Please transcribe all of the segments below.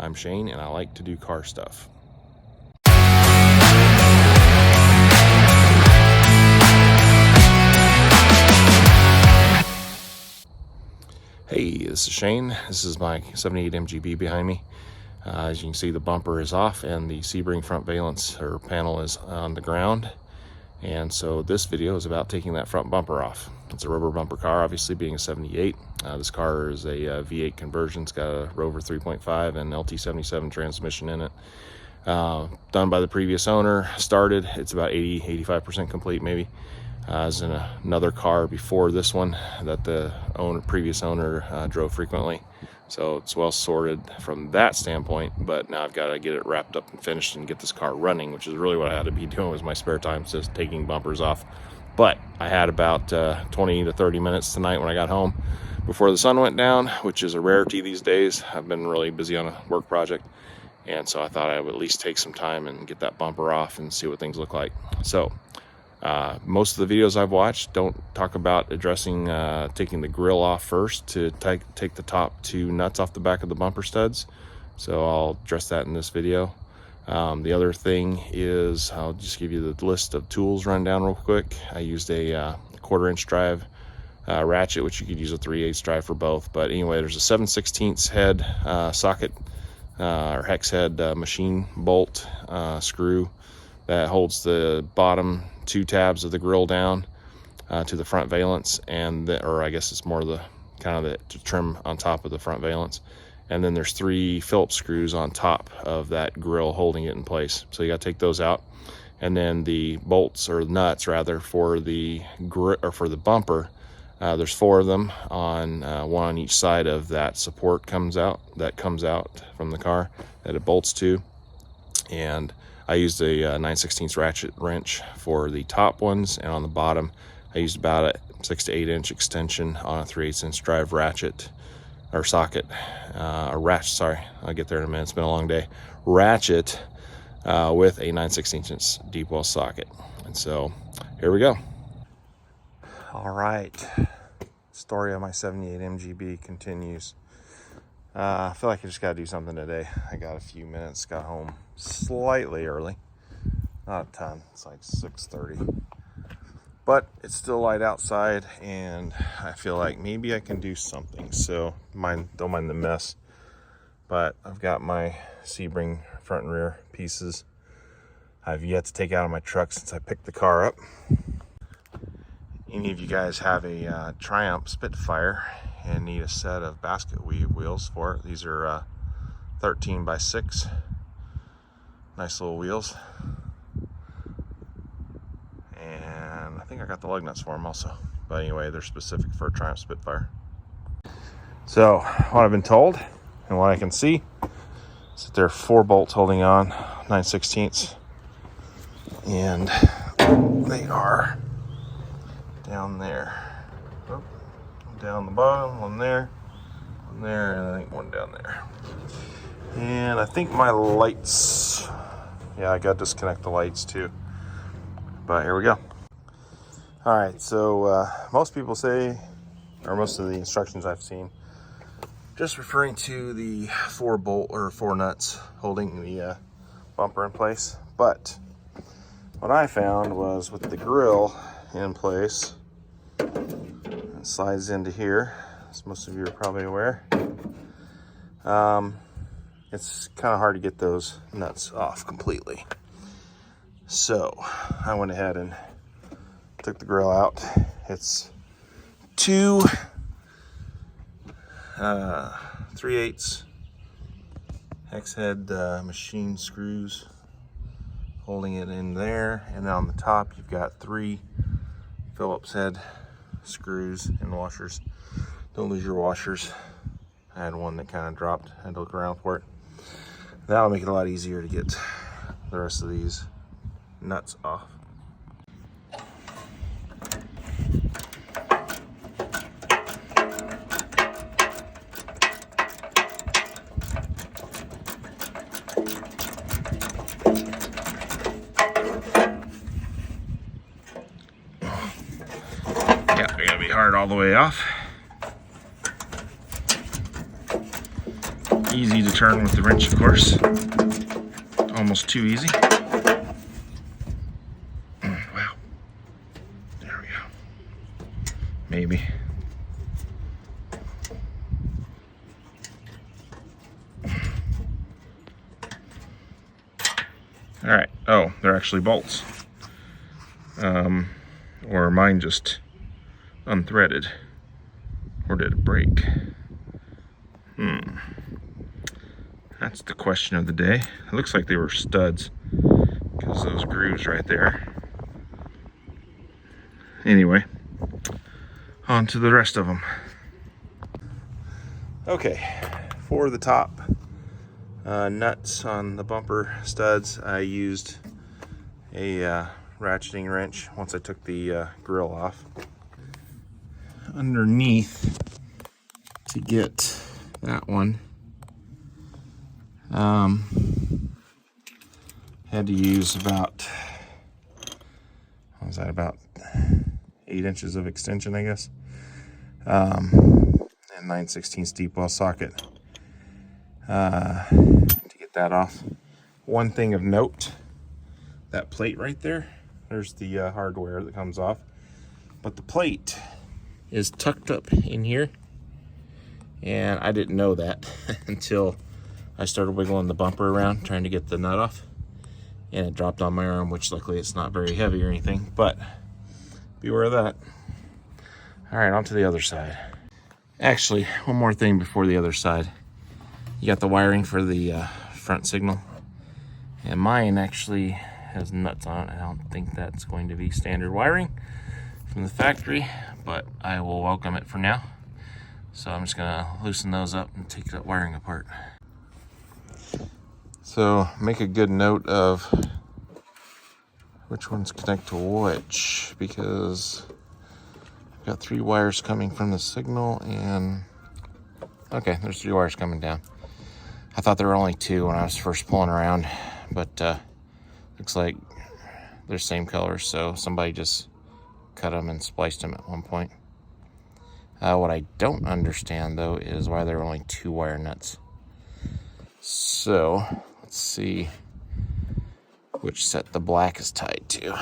I'm Shane, and I like to do car stuff. Hey, this is Shane. This is my 78 MGB behind me. As you can see, the bumper is off and the sebring front valence or panel is on the ground. And so this video is about taking that front bumper off. It's a rubber bumper car, obviously being a 78. This car is a V8 conversion. It's got a Rover 3.5 and LT77 transmission in it. Done by the previous owner, started. It's about 85% complete maybe. As in another car before this one that the previous owner drove frequently. So it's well sorted from that standpoint, but now I've got to get it wrapped up and finished and get this car running, which is really what I had to be doing with my spare time, just taking bumpers off. But I had about 20 to 30 minutes tonight when I got home before the sun went down, which is a rarity these days. I've been really busy on a work project, and so I thought I would at least take some time and get that bumper off and see what things look like. So most of the videos I've watched don't talk about addressing taking the grill off first to take the top two nuts off the back of the bumper studs. So I'll address that in this video. The other thing is I'll just give you the list of tools run down real quick. I used a 1/4-inch drive ratchet, which you could use a 3/8 drive for both. But anyway, there's a 7/16 head socket or hex head machine bolt screw that holds the bottom two tabs of the grill down to the front valence, and or I guess it's more the kind of the trim on top of the front valence. And then there's 3 Phillips screws on top of that grill holding it in place. So you got to take those out. And then the bolts or nuts rather for the bumper, there's 4 of them on one on each side of that support comes out from the car that it bolts to. And I used a 9/16 ratchet wrench for the top ones, and on the bottom I used about a 6 to 8 inch extension on a 3/8 drive ratchet or socket, sorry, I'll get there in a minute, it's been a long day, ratchet with a 9/16 deep well socket. And so here we go. All right, story of my 78 MGB continues. I feel like I just got to do something today. I got a few minutes, got home slightly early, not a ton, it's like 6:30, but it's still light outside and I feel like maybe I can do something. So don't mind the mess, but I've got my sebring front and rear pieces I've yet to take out of my truck since I picked the car up. Any of you guys have a Triumph Spitfire and need a set of basket weave wheels for it? These are 13x6, nice little wheels, and I think I got the lug nuts for them also, but anyway, they're specific for a Triumph Spitfire. So what I've been told and what I can see is that there are 4 bolts holding on 9/16, and they are down there. Down the bottom, one there, and I think one down there. And I think my lights, yeah, I got to disconnect the lights too. But here we go. All right, so most people say, or most of the instructions I've seen, just referring to the 4 nuts holding the bumper in place. But what I found was with the grill in place, slides into here, as most of you are probably aware. It's kind of hard to get those nuts off completely. So I went ahead and took the grill out. It's 2 3/8 hex head machine screws holding it in there, and then on the top you've got 3 Phillips head screws and washers. Don't lose your washers. I had one that kind of dropped. I had to look around for it. That'll make it a lot easier to get the rest of these nuts off. Yeah, they gotta be hard all the way off. Easy to turn with the wrench, of course. Almost too easy. Wow. There we go. Maybe. All right. Oh, they're actually bolts. Or mine just unthreaded. Or did it break? That's the question of the day. It looks like they were studs because those grooves right there. Anyway, on to the rest of them. Okay, for the top nuts on the bumper studs, I used a ratcheting wrench once I took the grill off. Underneath, to get that one, had to use about, what was that, about 8 inches of extension, I guess, and 9/16 deep well socket to get that off. One thing of note, that plate right there, there's the hardware that comes off, but the plate is tucked up in here, and I didn't know that until I started wiggling the bumper around trying to get the nut off, and it dropped on my arm, which luckily it's not very heavy or anything, but beware of that. All right, on to the other side. Actually, one more thing before the other side. You got the wiring for the front signal, and mine actually has nuts on it. I don't think that's going to be standard wiring from the factory, but I will welcome it for now. So I'm just gonna loosen those up and take that wiring apart. So make a good note of which ones connect to which, because I've got 3 wires coming from the signal, and okay, there's 3 wires coming down. I thought there were only 2 when I was first pulling around, but looks like they're same colors, so somebody just cut them and spliced them at one point. What I don't understand though is why there are only 2 wire nuts. So let's see which set the black is tied to.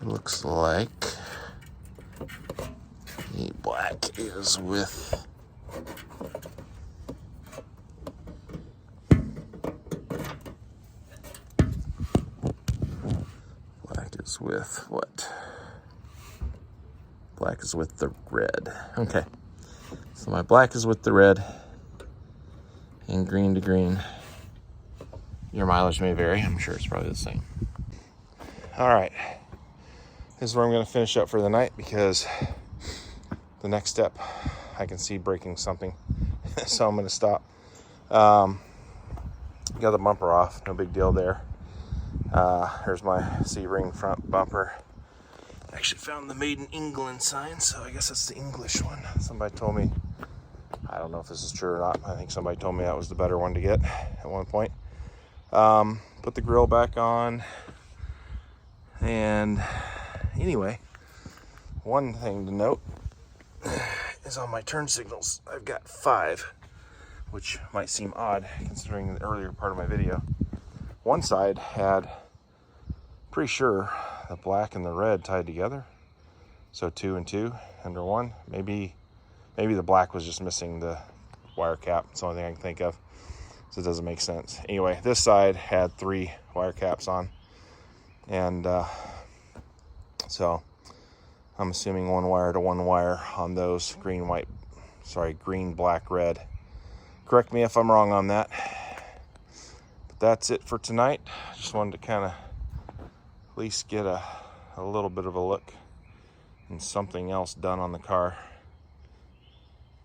It looks like the black is with what? Black is with the red. Okay, so my black is with the red, and green to green. Your mileage may vary. I'm sure it's probably the same. All right, this is where I'm going to finish up for the night, because the next step I can see breaking something. So I'm going to stop. Got the bumper off, no big deal there. Here's my sebring front bumper. Actually found the Made in England sign, so I guess that's the English one. Somebody told me, I don't know if this is true or not, I think somebody told me that was the better one to get at one point. Put the grill back on, and anyway, one thing to note is on my turn signals, I've got 5, which might seem odd considering the earlier part of my video. One side had, pretty sure, the black and the red tied together, so 2 and 2 under 1. Maybe the black was just missing the wire cap. It's the only thing I can think of, so it doesn't make sense. Anyway, this side had 3 wire caps on, and so I'm assuming 1 wire to 1 wire on those green, black, red. Correct me if I'm wrong on that. But that's it for tonight. Just wanted to kind of at least get a little bit of a look and something else done on the car.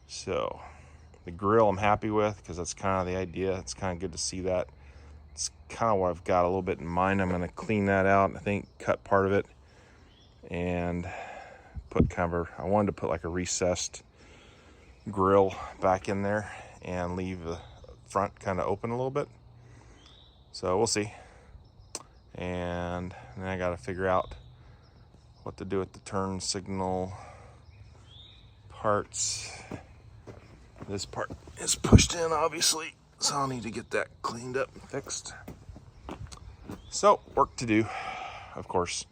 So the grill I'm happy with, because that's kind of the idea. It's kind of good to see that. It's kind of what I've got a little bit in mind. I'm going to clean that out, I think cut part of it, and put I wanted to put like a recessed grill back in there and leave the front kind of open a little bit. So we'll see. And then I got to figure out what to do with the turn signal parts. This part is pushed in, obviously, so I'll need to get that cleaned up and fixed. So, work to do, of course.